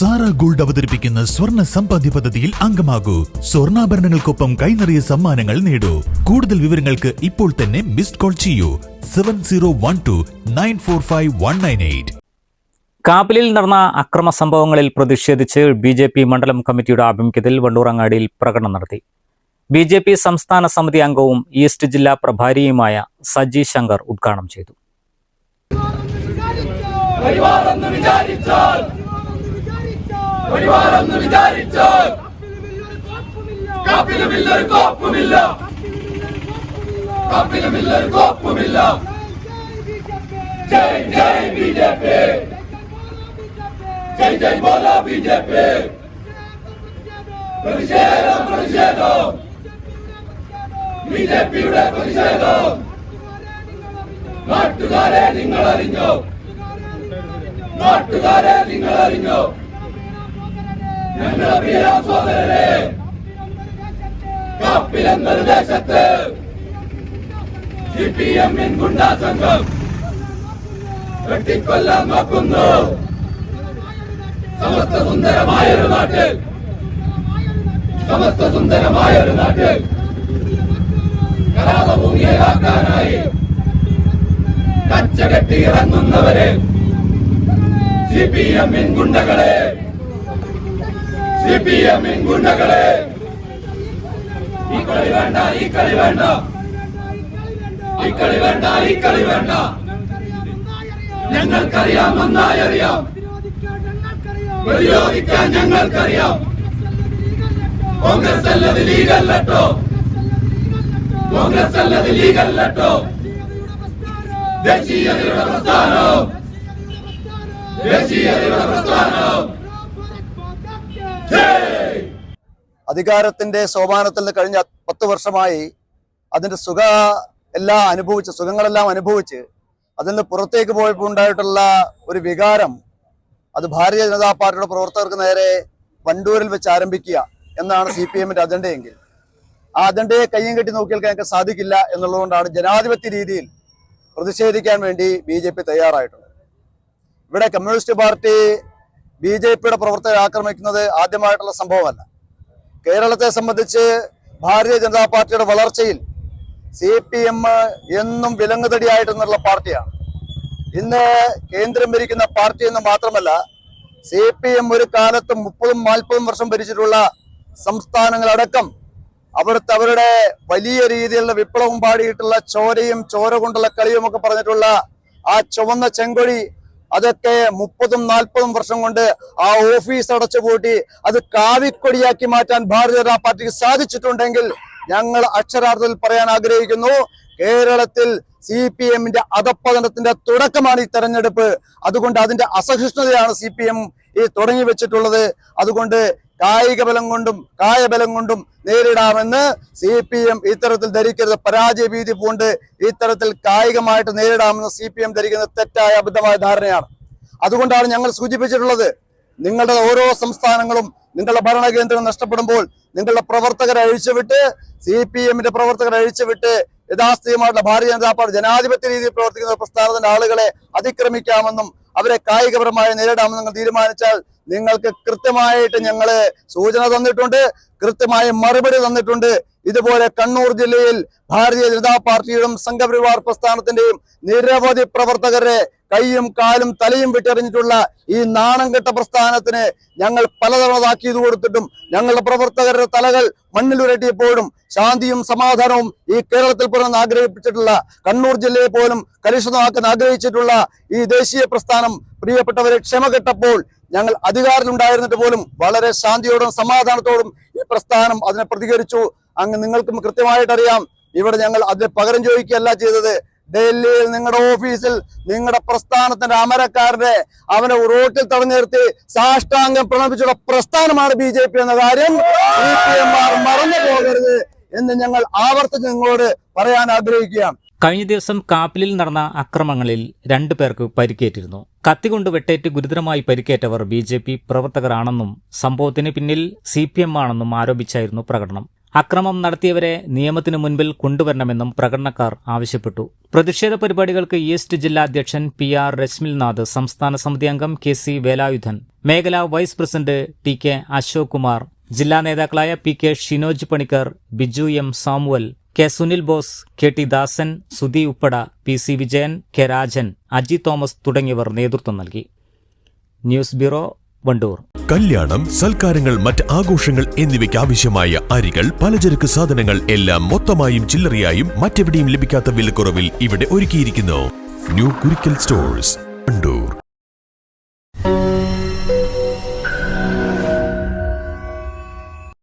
Sara gold അവതരിപ്പിക്കുന്ന സ്വർണ്ണ സമ്പാദ്യ പദ്ധതിയിൽ അംഗമാകൂ. സ്വർണ്ണാഭരണങ്ങൾക്കൊപ്പം കൈനിറിയ സമ്മാനങ്ങൾ നേടൂ. കൂടുതൽ വിവരങ്ങൾക്ക് ഇപ്പോൾ തന്നെ മിസ്ഡ് കോൾ ചെയ്യൂ 7012945198. കാപ്പിലിൽ നടന്ന അക്രമ സംഭവങ്ങളിൽ പ്രതിഷേധിച്ച് BJP മണ്ഡലം കമ്മിറ്റിയുടെ ആഭിമുഖ്യത്തിൽ വണ്ടൂറങ്ങാടിയിൽ പ്രകടനം നടത്തി. BJP സംസ്ഥാന സമിതി അംഗവും ഈസ്റ്റ് ജില്ലാ പ്രഭാരിയുമായ സജി ശങ്കർ ഉദ്ഘാടനം ചെയ്തു. ജയ് ജയ് ബോലോ ബിജെപി. പ്രതിഷേധം പ്രതിഷേധം ബിജെപിയുടെ പ്രതിഷേധം. നാട്ടുകാരെ നിങ്ങൾ അറിഞ്ഞോ, നാട്ടുകാരെ നിങ്ങൾ അറിഞ്ഞോ. ഞങ്ങളുടെ പ്രിയ സഹോദരരെ, കാപ്പിലെന്നൊരു ദേശത്ത് CPM ഗുണ്ടാ സംഘം വെട്ടിക്കൊല്ലാൻ നോക്കുന്നു. സമസ്ത സുന്ദരമായൊരു നാട്ടിൽ, സമസ്ത സുന്ദരമായൊരു നാട്ടിൽ കലാപഭൂമിയാക്കാനായി കച്ചകെട്ടി ഇറങ്ങുന്നവരെ, CPM ഗുണ്ടകളെ, CPM ഗുണ്ടകളെ, ഈ കളി വേണ്ട, ഈ കളി വേണ്ട, ഈ കളി വേണ്ട, ഈ കളി വേണ്ട. ഞങ്ങൾക്കറിയാം, നന്നായി അറിയാം. പ്രതിരോധിക്കാൻ ഞങ്ങൾക്കറിയാം. കോൺഗ്രസ് അല്ലത് ലീഗല്ലട്ടോ, കോൺഗ്രസ് അല്ലത് ലീഗല്ലട്ടോ. ദേശീയതയുടെ പ്രസ്ഥാനം, ദേശീയതയുടെ പ്രസ്ഥാനം. അധികാരത്തിന്റെ സോപാനത്തിൽ നിന്ന് കഴിഞ്ഞ 10 വർഷമായി അതിന്റെ സുഖങ്ങളെല്ലാം അനുഭവിച്ച് അതിൽ നിന്ന് പുറത്തേക്ക് പോയപ്പോൾ ഉണ്ടായിട്ടുള്ള ഒരു വികാരം, അത് ഭാരതീയ ജനതാ പാർട്ടിയുടെ പ്രവർത്തകർക്ക് നേരെ വണ്ടൂരിൽ വെച്ച് ആരംഭിക്കുക എന്നാണ് CPMന്റെ അജണ്ടയെങ്കിൽ, ആ അജണ്ടയെ കയ്യും കെട്ടി നോക്കിയാൽ ഞങ്ങൾക്ക് സാധിക്കില്ല എന്നുള്ളതുകൊണ്ടാണ് ജനാധിപത്യ രീതിയിൽ പ്രതിഷേധിക്കാൻ വേണ്ടി BJP തയ്യാറായിട്ടുണ്ട്. ഇവിടെ കമ്മ്യൂണിസ്റ്റ് പാർട്ടി BJPയുടെ പ്രവർത്തകരെ ആക്രമിക്കുന്നത് ആദ്യമായിട്ടുള്ള സംഭവമല്ല. കേരളത്തെ സംബന്ധിച്ച് ഭാരതീയ ജനതാ പാർട്ടിയുടെ വളർച്ചയിൽ CPM എന്നും വിലങ്ങുതടിയായിട്ടുള്ള പാർട്ടിയാണ്. ഇന്ന് കേന്ദ്രം ഭരിക്കുന്ന പാർട്ടി എന്ന് മാത്രമല്ല, CPM ഒരു കാലത്ത് 30-40 വർഷം ഭരിച്ചിട്ടുള്ള സംസ്ഥാനങ്ങളടക്കം അവരുടെ വലിയ രീതിയിലുള്ള വിപ്ലവം പാടിയിട്ടുള്ള ചോരയും ചോര കൊണ്ടുള്ള കളിയും ഒക്കെ പറഞ്ഞിട്ടുള്ള ആ ചുവന്ന ചെങ്കൊടി, അതൊക്കെ 30-40 വർഷം കൊണ്ട് ആ ഓഫീസ് അടച്ചുപൂട്ടി അത് കാവിക്കൊടിയാക്കി മാറ്റാൻ ഭാരതീയ ജനതാ പാർട്ടിക്ക് സാധിച്ചിട്ടുണ്ടെങ്കിൽ ഞങ്ങൾ അക്ഷരാർത്ഥത്തിൽ പറയാൻ ആഗ്രഹിക്കുന്നു, കേരളത്തിൽ CPMന്റെ അധപ്പതനത്തിന്റെ തുടക്കമാണ് ഈ തെരഞ്ഞെടുപ്പ്. അതുകൊണ്ട് അതിന്റെ അസഹിഷ്ണുതയാണ് CPM ഈ തുടങ്ങി വെച്ചിട്ടുള്ളത്. അതുകൊണ്ട് കായിക ബലം കൊണ്ടും കായബലം കൊണ്ടും നേരിടാമെന്ന് CPM ഇത്തരത്തിൽ ധരിക്കരുത്. പരാജയ ഭീതി പൂണ്ട് ഇത്തരത്തിൽ കായികമായിട്ട് നേരിടാമെന്ന് CPM ധരിക്കുന്നത് തെറ്റായ അബദ്ധമായ ധാരണയാണ്. അതുകൊണ്ടാണ് ഞങ്ങൾ സൂചിപ്പിച്ചിട്ടുള്ളത്, നിങ്ങളുടെ ഓരോ സംസ്ഥാനങ്ങളും നിങ്ങളുടെ ഭരണകേന്ദ്രം നഷ്ടപ്പെടുമ്പോൾ നിങ്ങളുടെ പ്രവർത്തകരെ അഴിച്ചുവിട്ട്, CPMന്റെ പ്രവർത്തകരെ അഴിച്ചുവിട്ട് യഥാസ്ഥിതിയുമായിട്ടുള്ള ഭാരതീയ ജനതാ പാർട്ടി ജനാധിപത്യ രീതിയിൽ പ്രവർത്തിക്കുന്ന പ്രസ്ഥാനത്തിന്റെ ആളുകളെ അതിക്രമിക്കാമെന്നും അവരെ കായികപരമായി നേരിടാമെന്നും നിങ്ങൾ തീരുമാനിച്ചാൽ നിങ്ങൾക്ക് കൃത്യമായിട്ട് ഞങ്ങള് സൂചന തന്നിട്ടുണ്ട്, കൃത്യമായ മറുപടി തന്നിട്ടുണ്ട്. ഇതുപോലെ കണ്ണൂർ ജില്ലയിൽ ഭാരതീയ ജനതാ പാർട്ടിയുടെയും സംഘപരിവാർ പ്രസ്ഥാനത്തിന്റെയും നിരവധി പ്രവർത്തകരെ കൈയും കാലും തലയും വിട്ടെറിഞ്ഞിട്ടുള്ള ഈ നാണം കെട്ട പ്രസ്ഥാനത്തിന് ഞങ്ങൾ പലതവണ താക്കീത് കൊടുത്തിട്ടും ഞങ്ങളുടെ പ്രവർത്തകരുടെ തലകൾ മണ്ണിലുരട്ടിയപ്പോഴും ശാന്തിയും സമാധാനവും ഈ കേരളത്തിൽ പോലും ആഗ്രഹിച്ചിട്ടുള്ള, കണ്ണൂർ ജില്ലയെ പോലും കലുഷിതമാക്കാൻ ആഗ്രഹിച്ചിട്ടുള്ള ഈ ദേശീയ പ്രസ്ഥാനം പ്രിയപ്പെട്ടവരെ ക്ഷമ കെട്ടപ്പോൾ ഞങ്ങൾ അധികാരത്തിലുണ്ടായിരുന്നിട്ട് പോലും വളരെ ശാന്തിയോടും സമാധാനത്തോടും ഈ പ്രസ്ഥാനം അതിനെ പ്രതികരിച്ചു. അങ്ങ് നിങ്ങൾക്കും കൃത്യമായിട്ടറിയാം, ഇവിടെ ഞങ്ങൾ അതിന് പകരം ചോദിക്കുകയല്ല ചെയ്തത്. ഡൽഹിയിൽ നിങ്ങളുടെ ഓഫീസിൽ നിങ്ങളുടെ പ്രസ്ഥാനത്തിന്റെ അമരക്കാരനെ അവനെ റോട്ടിൽ തടഞ്ഞു നിർത്തി സാഷ്ടാംഗം പ്രണമിച്ചുള്ള പ്രസ്ഥാനമാണ് BJP എന്ന കാര്യം CPM മറന്നു പോകരുത് എന്ന് ഞങ്ങൾ ആവർത്തിച്ച് നിങ്ങളോട് പറയാൻ ആഗ്രഹിക്കുകയാണ്. കഴിഞ്ഞ ദിവസം കാപ്പിലിൽ നടന്ന അക്രമങ്ങളിൽ 2 പേർക്ക് പരിക്കേറ്റിരുന്നു. കത്തികൊണ്ട് വെട്ടേറ്റ് ഗുരുതരമായി പരിക്കേറ്റവർ BJP പ്രവർത്തകരാണെന്നും സംഭവത്തിന് പിന്നിൽ CPM ആണെന്നും ആരോപിച്ചായിരുന്നു പ്രകടനം. അക്രമം നടത്തിയവരെ നിയമത്തിനു മുൻപിൽ കൊണ്ടുവരണമെന്നും പ്രകടനക്കാർ ആവശ്യപ്പെട്ടു. പ്രതിഷേധ പരിപാടികൾക്ക് ഈസ്റ്റ് ജില്ലാ അധ്യക്ഷൻ PR രശ്മിൽനാഥ്, സംസ്ഥാന സമിതി അംഗം KC വേലായുധൻ, മേഖലാ vice president T K Ashok Kumar, ജില്ലാ നേതാക്കളായ P K Shinoj Panicker, Biju M Samuel, K Sunil Bose, K T Dasan, Sudhi Uppada, P C Vijayan, K Rajan, Aji Thomas തുടങ്ങിയവർ നേതൃത്വം നൽകി. News bureau, Wandoor. കല്യാണം, സൽക്കാരങ്ങൾ, മറ്റ് ആഘോഷങ്ങൾ എന്നിവയ്ക്ക് ആവശ്യമായ അരികൾ, പലചരക്ക് സാധനങ്ങൾ എല്ലാം മൊത്തമായും ചില്ലറയായും മറ്റെവിടെയും ലഭിക്കാത്ത വിലക്കുറവിൽ ഇവിടെ ഒരുക്കിയിരിക്കുന്നു. New Kurikkal stores, Wandoor.